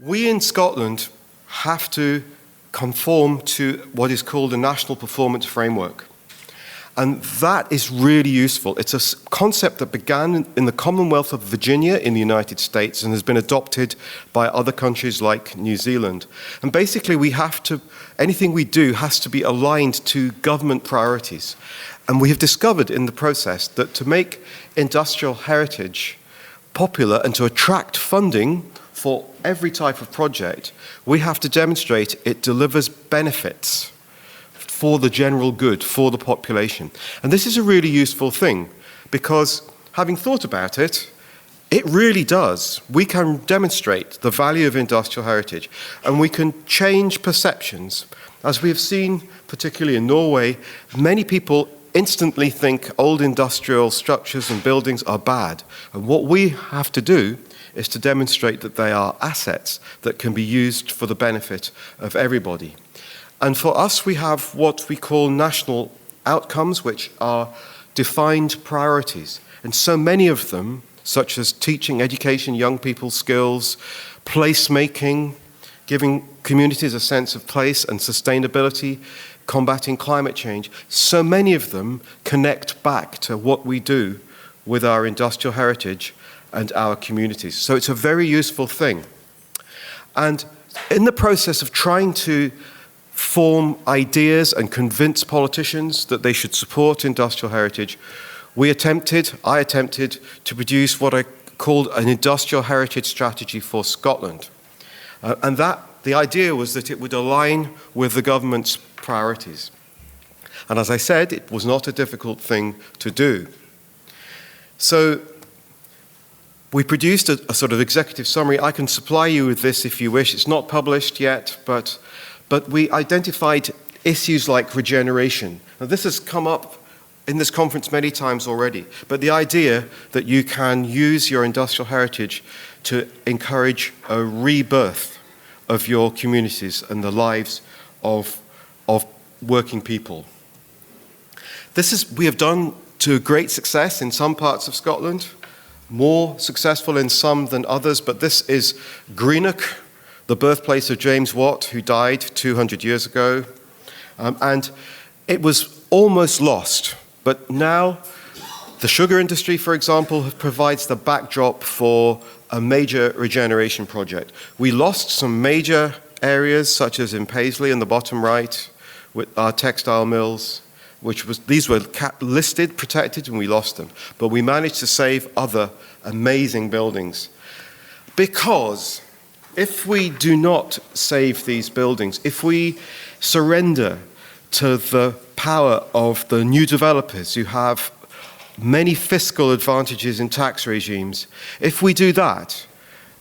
We in Scotland have to conform to what is called a National Performance Framework. And that is really useful. It's a concept that began in the Commonwealth of Virginia in the United States and has been adopted by other countries like New Zealand. And basically anything we do has to be aligned to government priorities. And we have discovered in the process that to make industrial heritage popular and to attract funding for every type of project, we have to demonstrate it delivers benefits for the general good, for the population. And this is a really useful thing because, having thought about it, it really does. We can demonstrate the value of industrial heritage and we can change perceptions. As we have seen, particularly in Norway, many people instantly think old industrial structures and buildings are bad. And what we have to do is to demonstrate that they are assets that can be used for the benefit of everybody. And for us, we have what we call national outcomes, which are defined priorities. And so many of them, such as teaching, education, young people skills, placemaking, giving communities a sense of place and sustainability, combating climate change, so many of them connect back to what we do with our industrial heritage and our communities. So it's a very useful thing. And in the process of trying to form ideas and convince politicians that they should support industrial heritage, I attempted to produce what I called an industrial heritage strategy for Scotland. And the idea was that it would align with the government's priorities. And as I said, it was not a difficult thing to do. So we produced a sort of executive summary. I can supply you with this if you wish. It's not published yet, but we identified issues like regeneration. Now, this has come up in this conference many times already, but the idea that you can use your industrial heritage to encourage a rebirth of your communities and the lives of working people. We have done to great success in some parts of Scotland, more successful in some than others, but this is Greenock, the birthplace of James Watt, who died 200 years ago. And it was almost lost. But now the sugar industry, for example, provides the backdrop for a major regeneration project. We lost some major areas, such as in Paisley in the bottom right, with our textile mills, these were listed, protected, and we lost them. But we managed to save other amazing buildings. Because if we do not save these buildings, if we surrender to the power of the new developers who have many fiscal advantages in tax regimes, if we do that,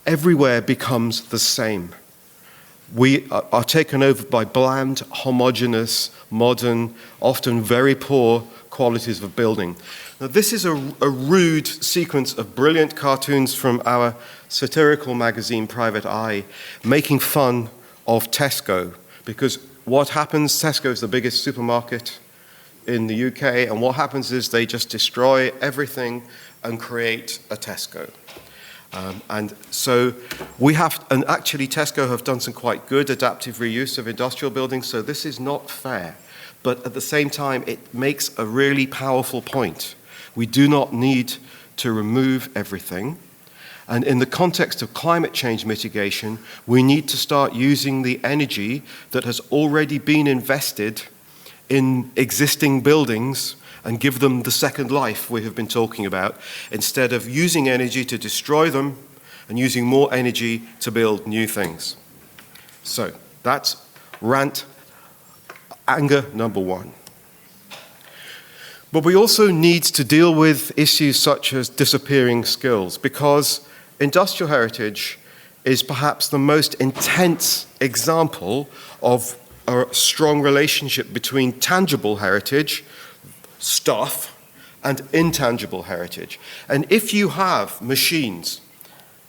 everywhere becomes the same. We are taken over by bland, homogeneous, modern, often very poor qualities of building. Now, this is a rude sequence of brilliant cartoons from our satirical magazine, Private Eye, making fun of Tesco. Because what happens, Tesco is the biggest supermarket in the UK, and what happens is they just destroy everything and create a Tesco. And so and actually Tesco have done some quite good adaptive reuse of industrial buildings, so this is not fair. But at the same time, it makes a really powerful point. We do not need to remove everything. And in the context of climate change mitigation, we need to start using the energy that has already been invested in existing buildings and give them the second life we have been talking about, instead of using energy to destroy them and using more energy to build new things. So that's rant, anger number one. But we also need to deal with issues such as disappearing skills, because industrial heritage is perhaps the most intense example of a strong relationship between tangible heritage, stuff, and intangible heritage. And if you have machines,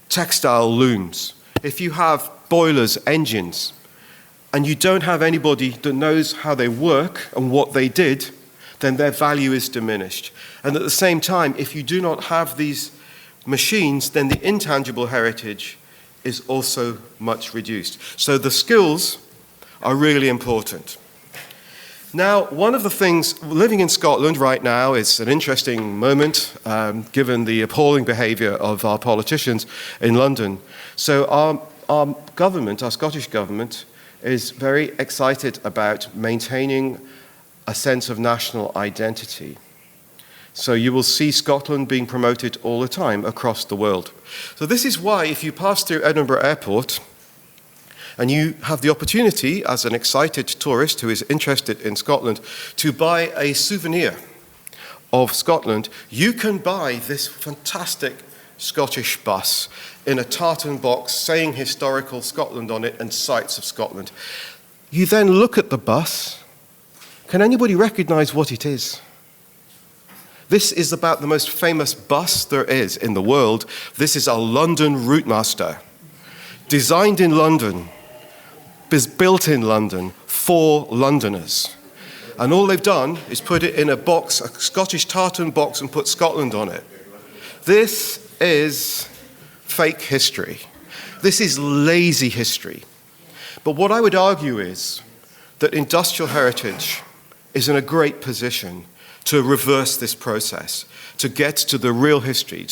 textile looms, if you have boilers, engines, and you don't have anybody that knows how they work and what they did, then their value is diminished. And at the same time, if you do not have these machines, then the intangible heritage is also much reduced. So the skills are really important. Now, one of the things, living in Scotland right now is an interesting moment, given the appalling behaviour of our politicians in London. So our government, our Scottish government, is very excited about maintaining a sense of national identity. So you will see Scotland being promoted all the time across the world. So this is why if you pass through Edinburgh Airport and you have the opportunity as an excited tourist who is interested in Scotland to buy a souvenir of Scotland, you can buy this fantastic Scottish bus in a tartan box saying historical Scotland on it and sights of Scotland. You then look at the bus. Can anybody recognise what it is? This is about the most famous bus there is in the world. This is a London Routemaster, designed in London, is built in London for Londoners. And all they've done is put it in a box, a Scottish tartan box, and put Scotland on it. This is fake history. This is lazy history. But what I would argue is that industrial heritage is in a great position to reverse this process, to get to the real history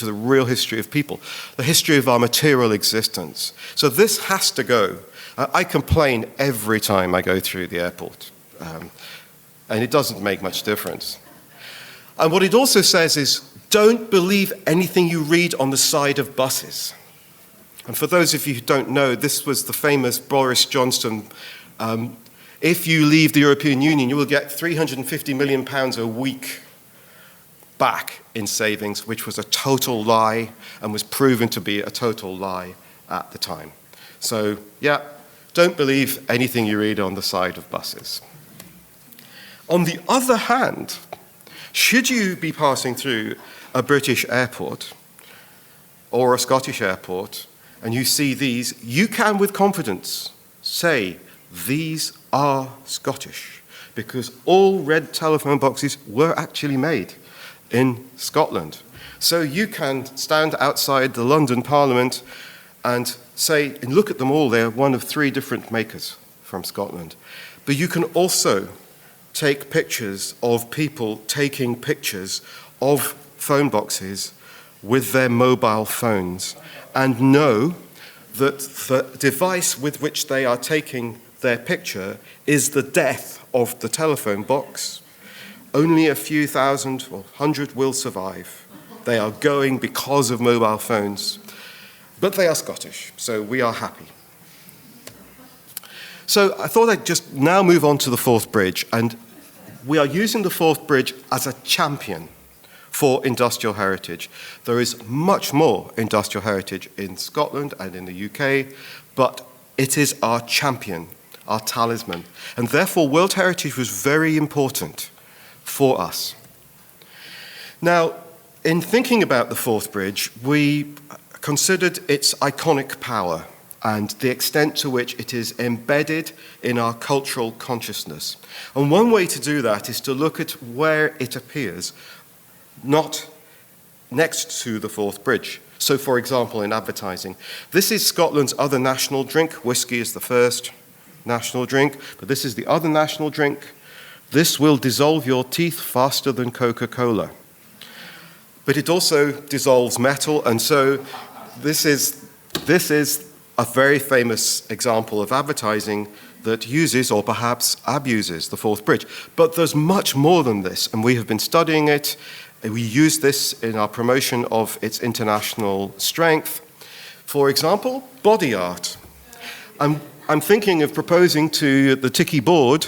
of people, the history of our material existence. So this has to go. I complain every time I go through the airport, and it doesn't make much difference. And what it also says is, don't believe anything you read on the side of buses. And for those of you who don't know, this was the famous Boris Johnson. If you leave the European Union, you will get £350 million a week back in savings, which was a total lie and was proven to be a total lie at the time. So, yeah, don't believe anything you read on the side of buses. On the other hand, should you be passing through a British airport or a Scottish airport and you see these, you can with confidence say, these are Scottish, because all red telephone boxes were actually made in Scotland. So you can stand outside the London Parliament and say, and look at them all, they're one of 3 different makers from Scotland. But you can also take pictures of people taking pictures of phone boxes with their mobile phones and know that the device with which they are taking their picture is the death of the telephone box. Only a few thousand or 100 will survive. They are going because of mobile phones. But they are Scottish, so we are happy. So I thought I'd just now move on to the Forth Bridge, and we are using the Forth Bridge as a champion for industrial heritage. There is much more industrial heritage in Scotland and in the UK, but it is our champion, our talisman, and therefore World Heritage was very important for us. Now, in thinking about the Forth Bridge, we considered its iconic power and the extent to which it is embedded in our cultural consciousness. And one way to do that is to look at where it appears, not next to the Forth Bridge. So, for example, in advertising, this is Scotland's other national drink. Whisky is the first national drink, but this is the other national drink. This will dissolve your teeth faster than Coca-Cola. But it also dissolves metal, and so this is a very famous example of advertising that uses or perhaps abuses the Forth Bridge. But there's much more than this, and we have been studying it. We use this in our promotion of its international strength. For example, body art. I'm thinking of proposing to the TICCIH board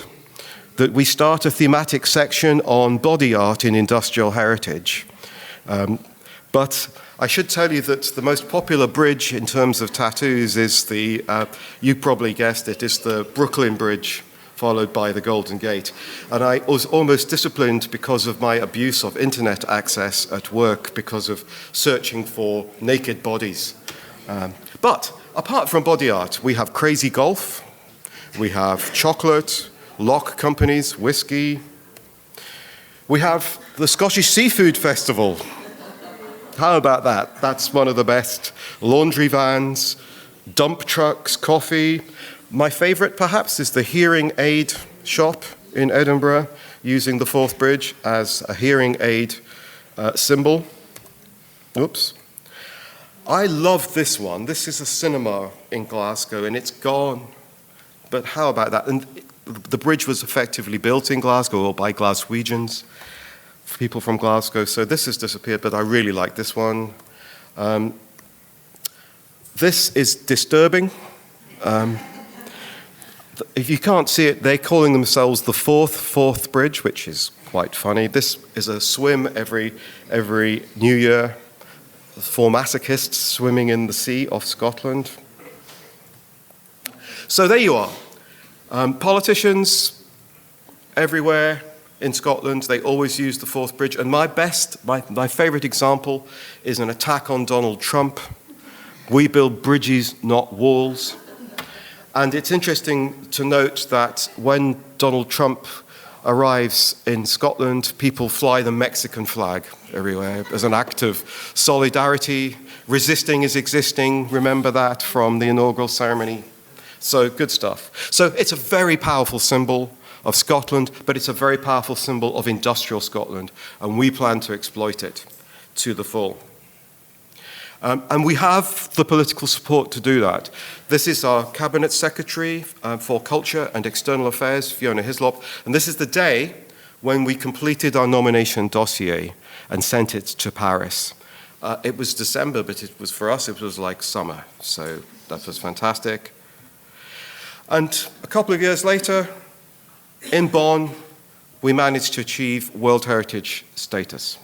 that we start a thematic section on body art in industrial heritage. But I should tell you that the most popular bridge in terms of tattoos is you probably guessed it, is the Brooklyn Bridge, followed by the Golden Gate. And I was almost disciplined because of my abuse of internet access at work because of searching for naked bodies. But apart from body art, we have crazy golf, we have chocolate, lock companies, whiskey. We have the Scottish Seafood Festival. How about that? That's one of the best. Laundry vans, dump trucks, coffee. My favourite, perhaps, is the hearing aid shop in Edinburgh, using the Forth Bridge as a hearing aid symbol. Oops. I love this one. This is a cinema in Glasgow, and it's gone. But how about that? And the bridge was effectively built in Glasgow or by Glaswegians, people from Glasgow. So this has disappeared, but I really like this one. This is disturbing. If you can't see it, they're calling themselves the Forth Bridge, which is quite funny. This is a swim every New Year for masochists swimming in the sea off Scotland. So there you are. Politicians everywhere in Scotland, they always use the Forth Bridge. And my favourite example is an attack on Donald Trump. We build bridges, not walls. And it's interesting to note that when Donald Trump arrives in Scotland, people fly the Mexican flag everywhere as an act of solidarity. Resisting is existing. Remember that from the inaugural ceremony. So good stuff. So it's a very powerful symbol of Scotland, but it's a very powerful symbol of industrial Scotland, and we plan to exploit it to the full. And we have the political support to do that. This is our Cabinet Secretary for Culture and External Affairs, Fiona Hislop, and this is the day when we completed our nomination dossier and sent it to Paris. It was December, but for us it was like summer, so that was fantastic. And a couple of years later, in Bonn, we managed to achieve World Heritage status.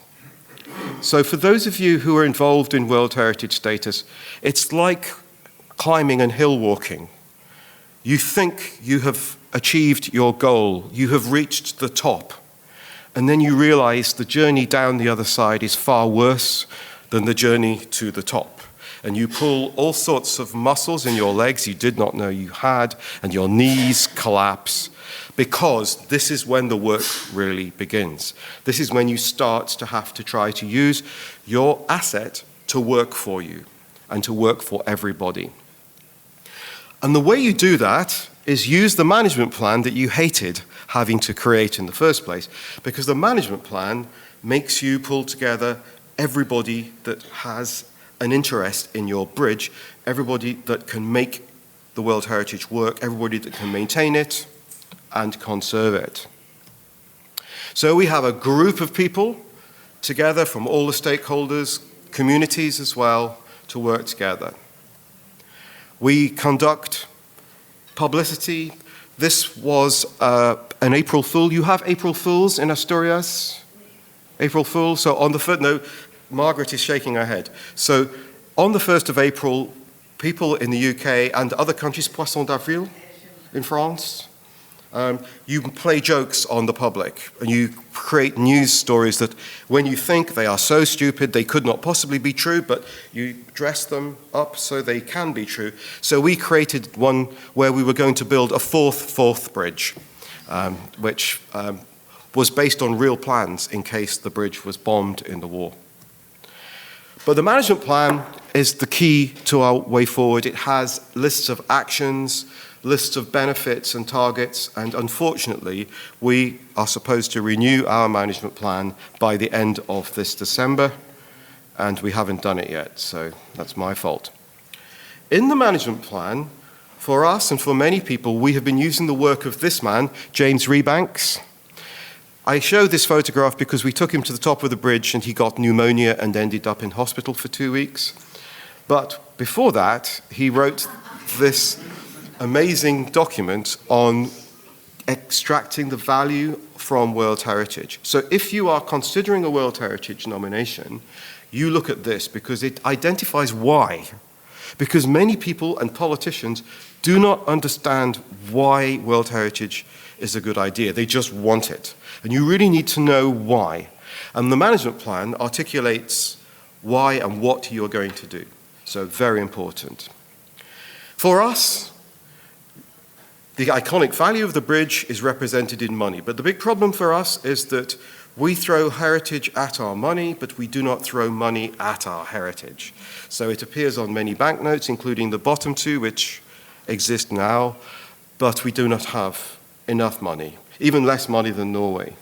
So for those of you who are involved in World Heritage status, it's like climbing and hill walking. You think you have achieved your goal, you have reached the top, and then you realize the journey down the other side is far worse than the journey to the top. And you pull all sorts of muscles in your legs you did not know you had, and your knees collapse, because this is when the work really begins. This is when you start to have to try to use your asset to work for you and to work for everybody. And the way you do that is use the management plan that you hated having to create in the first place, because the management plan makes you pull together everybody that has an interest in your bridge, everybody that can make the World Heritage work, everybody that can maintain it and conserve it. So we have a group of people together from all the stakeholders, communities as well, to work together. We conduct publicity. This was an April Fool. You have April Fools in Asturias? April Fool. So on the first, no, Margaret is shaking her head. So on the 1st of April, people in the UK and other countries, Poisson d'Avril in France, you play jokes on the public, and you create news stories that when you think they are so stupid they could not possibly be true, but you dress them up so they can be true. So we created one where we were going to build a Forth Bridge, which was based on real plans in case the bridge was bombed in the war. But the management plan is the key to our way forward. It has lists of actions, lists of benefits and targets, and unfortunately, we are supposed to renew our management plan by the end of this December, and we haven't done it yet, so that's my fault. In the management plan, for us and for many people, we have been using the work of this man, James Rebanks. I show this photograph because we took him to the top of the bridge and he got pneumonia and ended up in hospital for 2 weeks. But before that, he wrote this amazing document on extracting the value from World Heritage. So if you are considering a World Heritage nomination, you look at this because it identifies why. Because many people and politicians do not understand why World Heritage is a good idea. They just want it. And you really need to know why. And the management plan articulates why and what you're going to do. So very important. For us, the iconic value of the bridge is represented in money. But the big problem for us is that We throw heritage at our money, but we do not throw money at our heritage. So it appears on many banknotes, including the bottom two, which exist now, but we do not have enough money, even less money than Norway.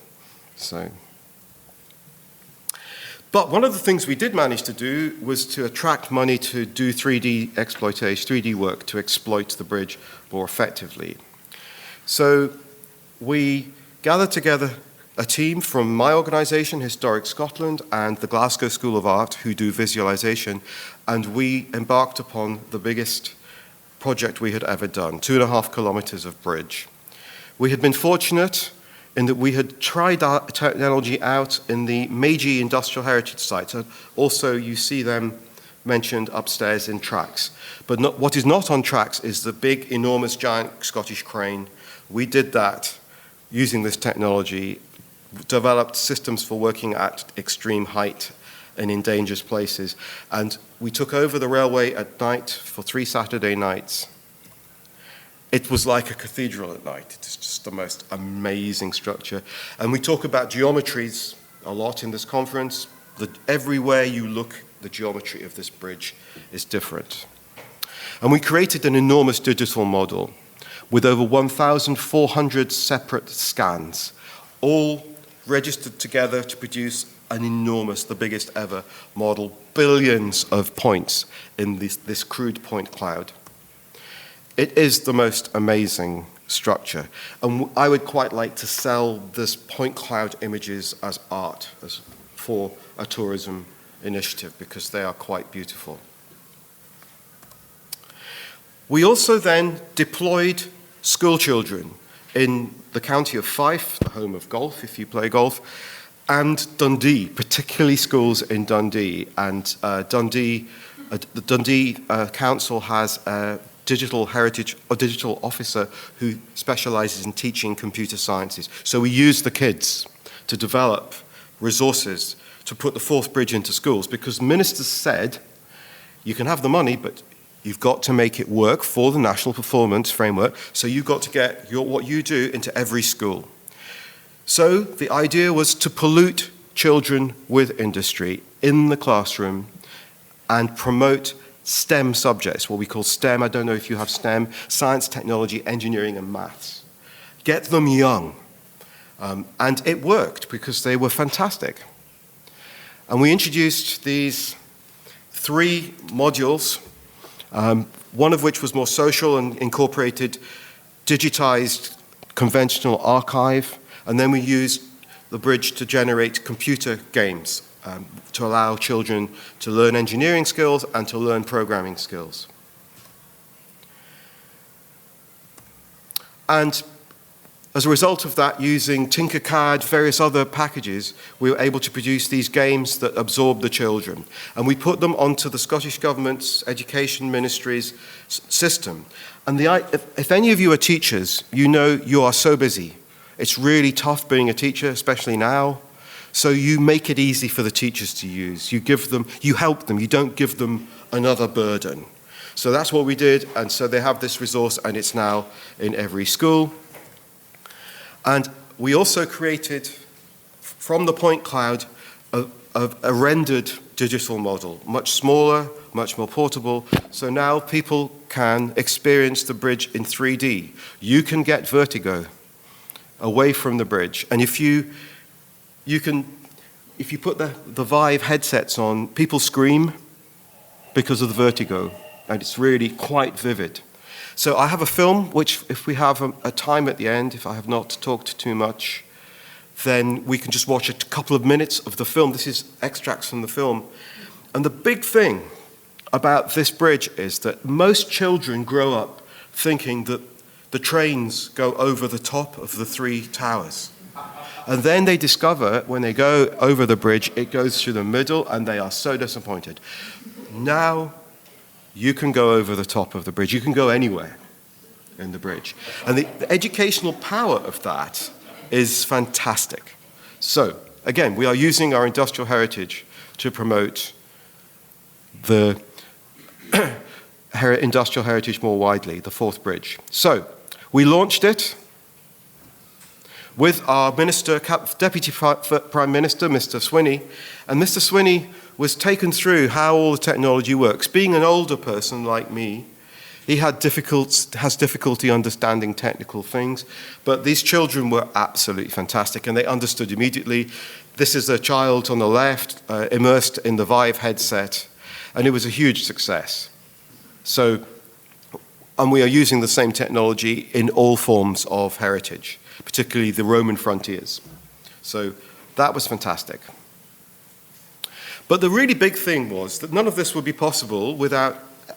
But one of the things we did manage to do was to attract money to do 3D exploitation, 3D work, to exploit the bridge more effectively. So we gathered together a team from my organisation, Historic Scotland, and the Glasgow School of Art, who do visualisation, and we embarked upon the biggest project we had ever done, 2.5 kilometres of bridge. We had been fortunate in that we had tried our technology out in the Meiji Industrial Heritage Sites. Also, you see them mentioned upstairs in tracks. But what is not on tracks is the big, enormous, giant Scottish crane. We did that using this technology, developed systems for working at extreme height and in dangerous places. And we took over the railway at night for 3 Saturday nights. It was like a cathedral at night. It's just the most amazing structure. And we talk about geometries a lot in this conference. Everywhere you look, the geometry of this bridge is different. And we created an enormous digital model with over 1,400 separate scans, all registered together to produce an enormous, the biggest ever model, billions of points in this crude point cloud. It is the most amazing structure, and I would quite like to sell this point cloud images as art for a tourism initiative, because they are quite beautiful. We also then deployed school children in the county of Fife, the home of golf, if you play golf, and Dundee, particularly schools in Dundee. And the Dundee Council has a digital heritage or digital officer who specializes in teaching computer sciences. So we use the kids to develop resources to put the fourth bridge into schools, because ministers said, you can have the money, but you've got to make it work for the national performance framework, so you've got to get what you do into every school. So the idea was to pollute children with industry in the classroom and promote STEM subjects, what we call STEM. I don't know if you have STEM, science, technology, engineering, and maths. Get them young. And it worked because they were fantastic. And we introduced these 3 modules, one of which was more social and incorporated digitized conventional archive, and then we used the bridge to generate computer games to allow children to learn engineering skills and to learn programming skills. And as a result of that, using Tinkercad, various other packages, we were able to produce these games that absorb the children. And we put them onto the Scottish Government's Education Ministry's system. And if any of you are teachers, you know you are so busy. It's really tough being a teacher, especially now. So you make it easy for the teachers to use. You help them, you don't give them another burden. So that's what we did, and so they have this resource, and it's now in every school. And we also created, from the point cloud, a rendered digital model, much smaller, much more portable. So now people can experience the bridge in 3D. You can get vertigo away from the bridge. And if you put the Vive headsets on, people scream because of the vertigo, and it's really quite vivid. So I have a film, which if we have a time at the end, if I have not talked too much, then we can just watch a couple of minutes of the film. This is extracts from the film. And the big thing about this bridge is that most children grow up thinking that the trains go over the top of the 3 towers. And then they discover, when they go over the bridge, it goes through the middle, and they are so disappointed. Now you can go over the top of the bridge. You can go anywhere in the bridge. And the educational power of that is fantastic. So, again, we are using our industrial heritage to promote the industrial heritage more widely, the fourth bridge. So, we launched it. with our Minister, Deputy Prime Minister, Mr. Swinney, and Mr. Swinney was taken through how all the technology works. Being an older person like me, he has difficulty understanding technical things, but these children were absolutely fantastic, and they understood immediately. This is a child on the left, immersed in the Vive headset, and it was a huge success. So, and we are using the same technology in all forms of heritage, particularly the Roman frontiers. So that was fantastic. But the really big thing was that none of this would be possible without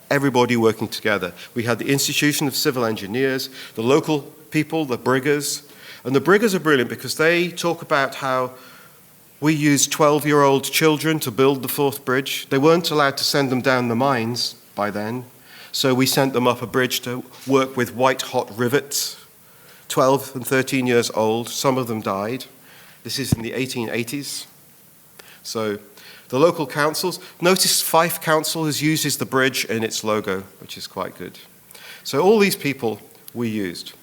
everybody working together. We had the Institution of Civil Engineers, the local people, the Briggers, and the Briggers are brilliant because they talk about how we used 12-year-old children to build the fourth bridge. They weren't allowed to send them down the mines by then, so we sent them up a bridge to work with white-hot rivets, 12 and 13 years old. Some of them died. This is in the 1880s. So the local councils, notice Fife Council uses the bridge in its logo, which is quite good. So all these people we used.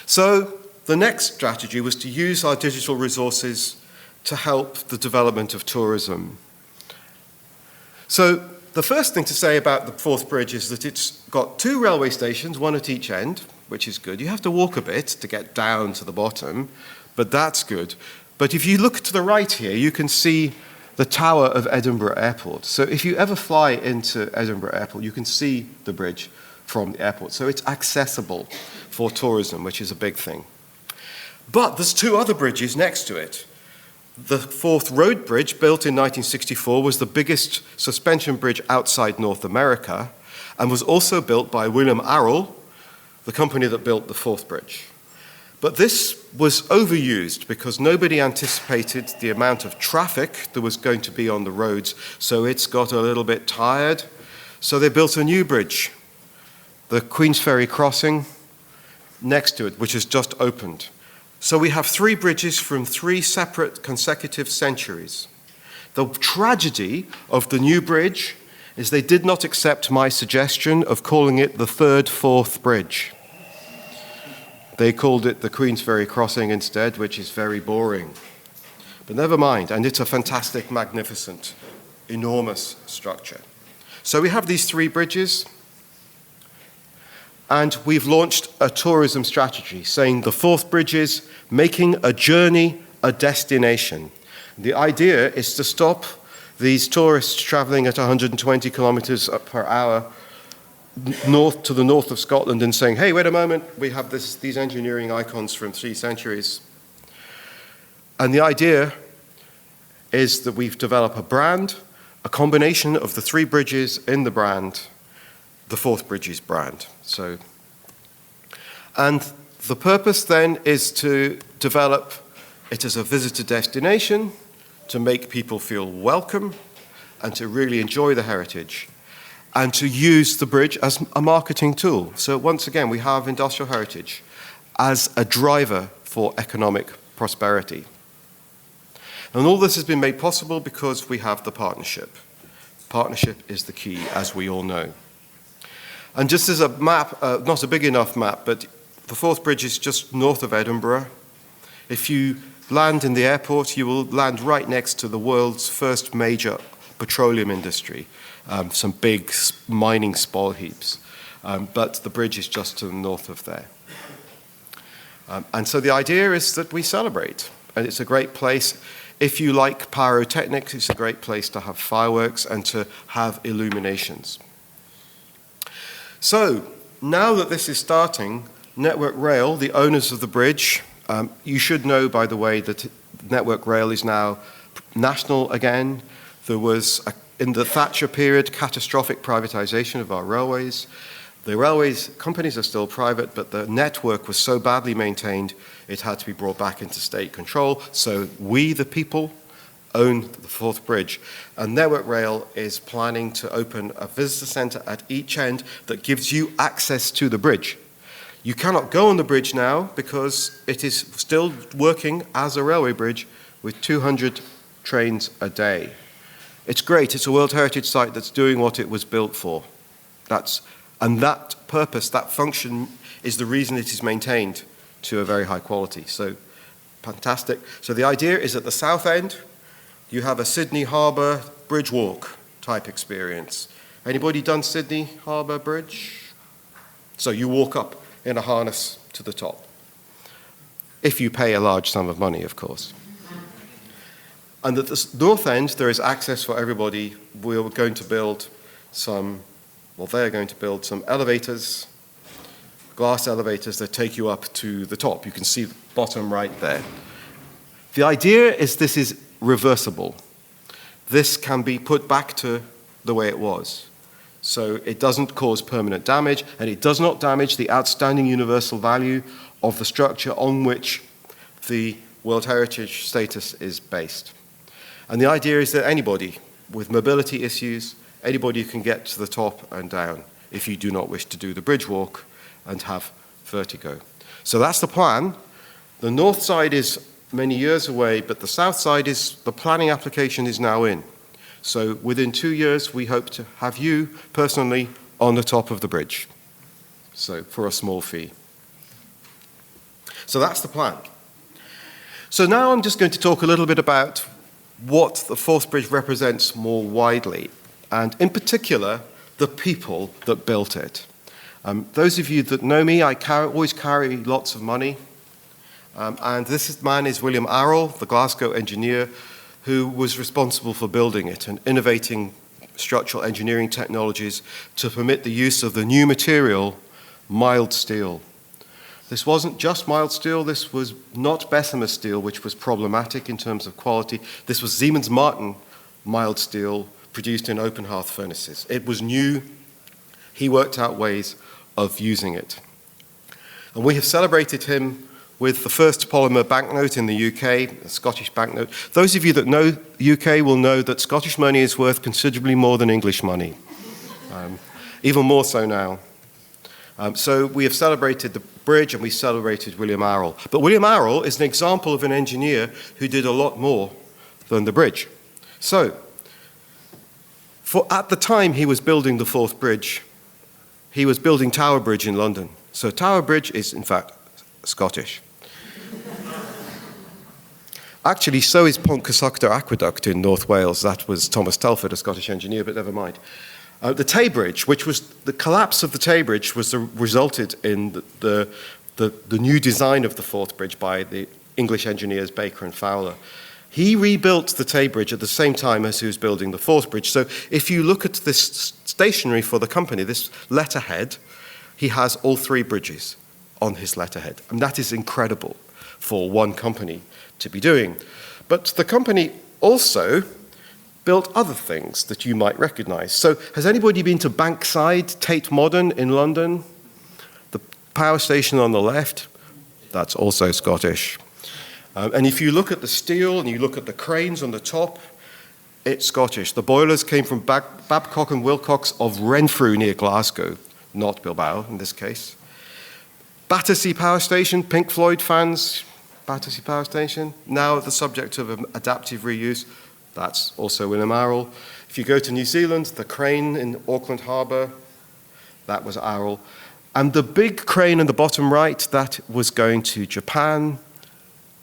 So the next strategy was to use our digital resources to help the development of tourism. So the first thing to say about the fourth bridge is that it's got 2 railway stations, 1 at each end, which is good. You have to walk a bit to get down to the bottom, but that's good. But if you look to the right here, you can see the tower of Edinburgh Airport. So if you ever fly into Edinburgh Airport, you can see the bridge from the airport. So it's accessible for tourism, which is a big thing. But there's 2 other bridges next to it. The Forth Road Bridge, built in 1964, was the biggest suspension bridge outside North America and was also built by William Arrol, the company that built the Forth Bridge. But this was overused because nobody anticipated the amount of traffic there was going to be on the roads, so it's got a little bit tired. So they built a new bridge, the Queensferry Crossing, next to it, which has just opened. So we have 3 bridges from 3 separate consecutive centuries. The tragedy of the new bridge is they did not accept my suggestion of calling it the third Forth Bridge. They called it the Queensferry Crossing instead, which is very boring. But never mind, and it's a fantastic, magnificent, enormous structure. So we have these 3 bridges, and we've launched a tourism strategy saying the Forth Bridge is making a journey a destination. The idea is to stop these tourists traveling at 120 kilometers per hour north to the north of Scotland and saying, hey, wait a moment, we have these engineering icons from 3 centuries. And the idea is that we've developed a brand, a combination of the 3 bridges in the brand, the Forth Bridges brand. So, and the purpose then is to develop it as a visitor destination, to make people feel welcome, and to really enjoy the heritage, and to use the bridge as a marketing tool. So once again, we have industrial heritage as a driver for economic prosperity. And all this has been made possible because we have the partnership. Partnership is the key, as we all know. And just as a map, not a big enough map, but the Forth Bridge is just north of Edinburgh. If you land in the airport, you will land right next to the world's first major petroleum industry. Some big mining spall heaps, but the bridge is just to the north of there. And so the idea is that we celebrate, and it's a great place. If you like pyrotechnics, it's a great place to have fireworks and to have illuminations. So now that this is starting, Network Rail, the owners of the bridge, you should know, by the way, that Network Rail is now national again. There was in the Thatcher period, catastrophic privatization of our railways. The railways companies are still private, but the network was so badly maintained, it had to be brought back into state control. So we, the people, own the Forth Bridge. And Network Rail is planning to open a visitor centre at each end that gives you access to the bridge. You cannot go on the bridge now because it is still working as a railway bridge with 200 trains a day. It's great. It's a World Heritage Site that's doing what it was built for. And that purpose, that function, is the reason it is maintained to a very high quality. So fantastic. So the idea is at the south end, you have a Sydney Harbour bridge walk type experience. Anybody done Sydney Harbour Bridge? So you walk up in a harness to the top. If you pay a large sum of money, of course. And at the north end, there is access for everybody. We're going to build they're going to build some elevators, glass elevators that take you up to the top. You can see the bottom right there. The idea is this is reversible. This can be put back to the way it was. So it doesn't cause permanent damage, and it does not damage the outstanding universal value of the structure on which the World Heritage status is based. And the idea is that anybody with mobility issues, anybody can get to the top and down if you do not wish to do the bridge walk and have vertigo. So that's the plan. The north side is many years away, but the south side the planning application is now in. So within 2 years, we hope to have you personally on the top of the bridge. So for a small fee. So that's the plan. So now I'm just going to talk a little bit about what the Forth Bridge represents more widely, and in particular, the people that built it. Those of you that know me, I always carry lots of money. And this man is William Arrell, the Glasgow engineer, who was responsible for building it and innovating structural engineering technologies to permit the use of the new material, mild steel. This wasn't just mild steel, this was not Bessemer steel, which was problematic in terms of quality. This was Siemens Martin mild steel produced in open hearth furnaces. It was new. He worked out ways of using it. And we have celebrated him with the first polymer banknote in the UK, a Scottish banknote. Those of you that know UK will know that Scottish money is worth considerably more than English money, even more so now. So we have celebrated the bridge and we celebrated William Arrell. But William Arrell is an example of an engineer who did a lot more than the bridge. So, at the time he was building the Forth Bridge, he was building Tower Bridge in London. So Tower Bridge is, in fact, Scottish. Actually, so is Pontcyssyllta Aqueduct in North Wales. That was Thomas Telford, a Scottish engineer, but never mind. The Tay Bridge, which was the collapse of the Tay Bridge, resulted in the new design of the Forth Bridge by the English engineers Baker and Fowler. He rebuilt the Tay Bridge at the same time as he was building the Forth Bridge. So if you look at this stationery for the company, this letterhead, he has all three bridges on his letterhead. And that is incredible for one company to be doing. But the company also built other things that you might recognize. So has anybody been to Bankside, Tate Modern in London? The power station on the left, that's also Scottish. And if you look at the steel and you look at the cranes on the top, it's Scottish. The boilers came from Babcock and Wilcox of Renfrew near Glasgow, not Bilbao in this case. Battersea Power Station, Pink Floyd fans, Battersea Power Station, now the subject of adaptive reuse. That's also William Arrell. If you go to New Zealand, the crane in Auckland Harbour, that was Arrell. And the big crane in the bottom right, that was going to Japan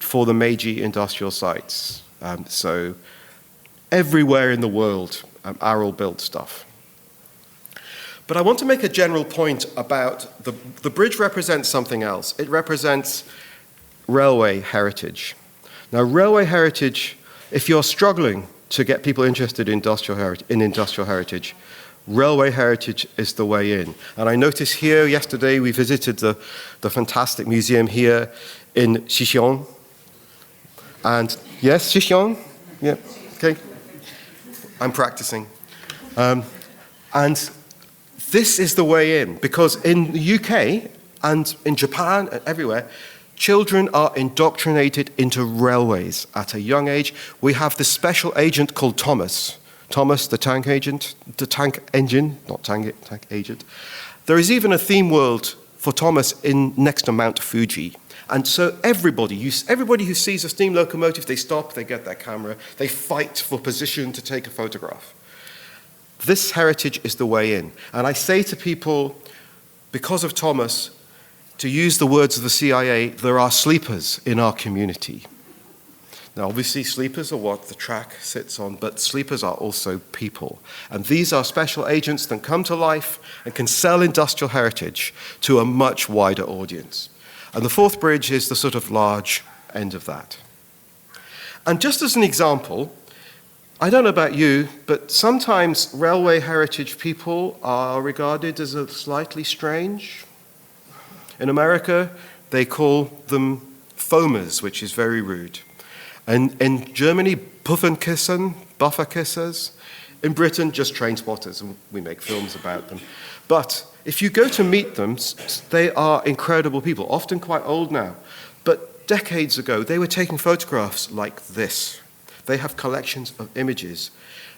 for the Meiji industrial sites. So everywhere in the world, Arrell built stuff. But I want to make a general point about the bridge represents something else. It represents railway heritage. Now, railway heritage, if you're struggling to get people interested in industrial heritage, railway heritage is the way in. And I noticed here, yesterday we visited the fantastic museum here in XXI. And yes, XXI? Yeah, okay. I'm practicing. And this is the way in, because in the UK and in Japan and everywhere, children are indoctrinated into railways at a young age. We have this special agent called Thomas. Thomas, the tank agent, the tank engine, not tank agent. There is even a theme world for Thomas next to Mount Fuji. And so everybody who sees a steam locomotive, they stop, they get their camera, they fight for position to take a photograph. This heritage is the way in. And I say to people, because of Thomas, To use the words of the CIA, there are sleepers in our community. Now, obviously, sleepers are what the track sits on, but sleepers are also people. And these are special agents that come to life and can sell industrial heritage to a much wider audience. And the fourth bridge is the sort of large end of that. And just as an example, I don't know about you, but sometimes railway heritage people are regarded as a slightly strange. In America, they call them foamers, which is very rude. And in Germany, Bufferkissers. In Britain, just train spotters, and we make films about them. But if you go to meet them, they are incredible people, often quite old now. But decades ago, they were taking photographs like this. They have collections of images.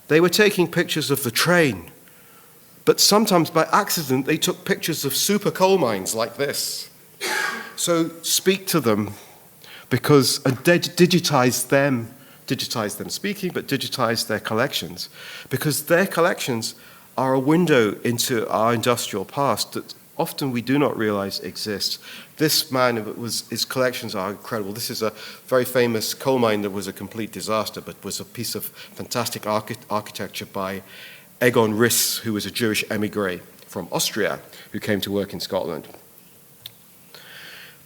They were taking pictures of the train. But sometimes by accident, they took pictures of super coal mines like this. So speak to them, because and digitize them speaking, but digitize their collections, because their collections are a window into our industrial past that often we do not realize exists. This man, his collections are incredible. This is a very famous coal mine that was a complete disaster, but was a piece of fantastic architecture by Egon Riss, who was a Jewish emigre from Austria, who came to work in Scotland.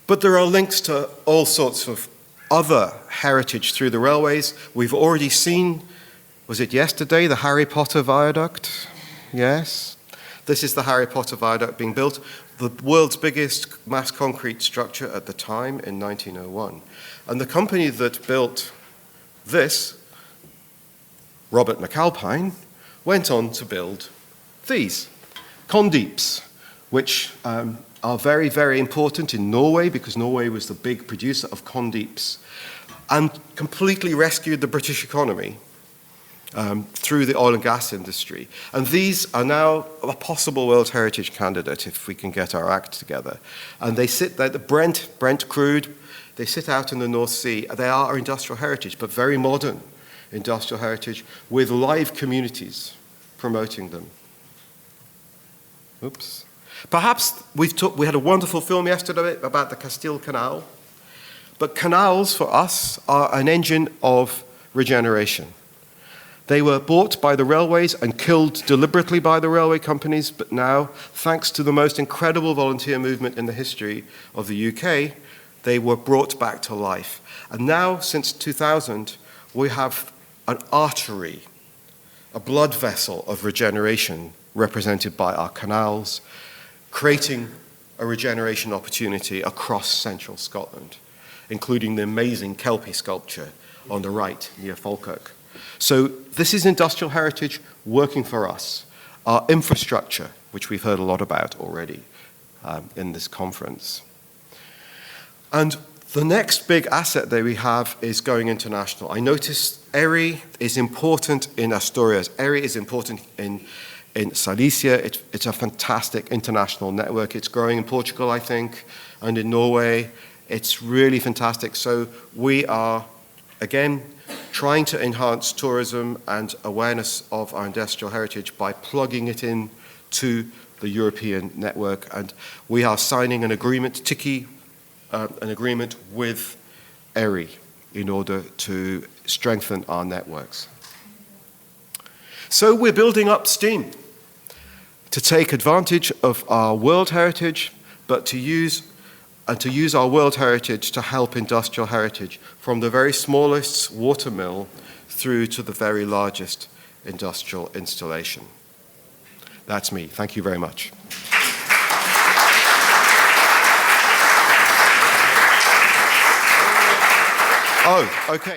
But there are links to all sorts of other heritage through the railways. We've already seen, was it yesterday, the Harry Potter Viaduct? Yes. This is the Harry Potter Viaduct being built, the world's biggest mass concrete structure at the time in 1901. And the company that built this, Robert McAlpine, went on to build these, condeeps, which are very, very important in Norway, because Norway was the big producer of condeeps and completely rescued the British economy through the oil and gas industry. And these are now a possible World Heritage candidate if we can get our act together. And they sit there, the Brent crude, they sit out in the North Sea. They are industrial heritage, but very modern industrial heritage with live communities promoting them. Oops. Perhaps we had a wonderful film yesterday about the Castile Canal, but canals for us are an engine of regeneration. They were bought by the railways and killed deliberately by the railway companies, but now, thanks to the most incredible volunteer movement in the history of the UK, they were brought back to life. And now, since 2000, we have an artery, a blood vessel of regeneration represented by our canals, creating a regeneration opportunity across central Scotland, including the amazing Kelpie sculpture on the right near Falkirk. So this is industrial heritage working for us. Our infrastructure, which we've heard a lot about already in this conference. And the next big asset that we have is going international. I noticed ERI is important in Asturias. ERI is important in Silesia. It's a fantastic international network. It's growing in Portugal, I think, and in Norway. It's really fantastic. So we are, again, trying to enhance tourism and awareness of our industrial heritage by plugging it in to the European network. And we are signing an agreement, TICCIH, an agreement with ERI in order to strengthen our networks. So we're building up steam to take advantage of our world heritage, but to use our world heritage to help industrial heritage, from the very smallest water mill through to the very largest industrial installation. That's me. Thank you very much. Oh, okay.